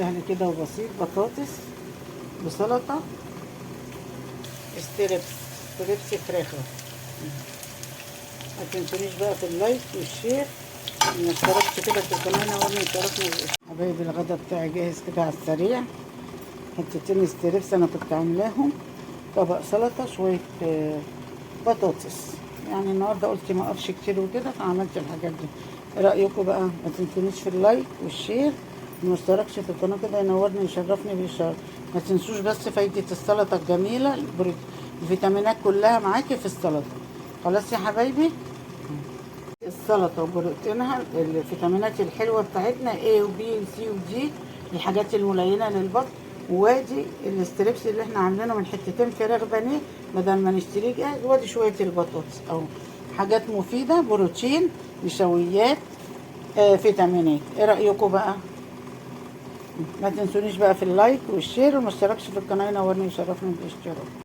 سهل كده وبسيط. بطاطس بسلطة ستريبس فراخ. ما تنسونيش بقى في اللايك والشير، ما اشتركتش كده في القناه نورني اشتركنا. حبايبي الغدا بتاعي جاهز كده على السريع. حتتين ستريبس انا كنت عاملاهم، طبق سلطه، شويه بطاطس. يعني النهارده قلت ما اقفش كتير وكده فعملت الحاجات دي. ايه رايكم بقى؟ ما تنسونيش في اللايك والشير، وما اشتركش في القناه كده ينورني ويشرفني بالشرف. ما تنسوش بس فايده السلطه الجميله، الفيتامينات كلها معاكي في السلطه. خلاص يا حبايبي، السلطه وبروتينها، الفيتامينات الحلوه بتاعتنا A و B و C و D، الحاجات الملينه للبطن. وادي الاستريبس اللي احنا عاملينه من حتتين فراخ بانيه بدل ما نشتريه جاهز، وادي شويه البطاطس اهو. حاجات مفيده، بروتين، نشويات، فيتامينات. ايه رايكم بقى؟ ما تنسونيش بقى في اللايك والشير، وما اشتركش في القناه ينورني ويشرفني بالاشتراك.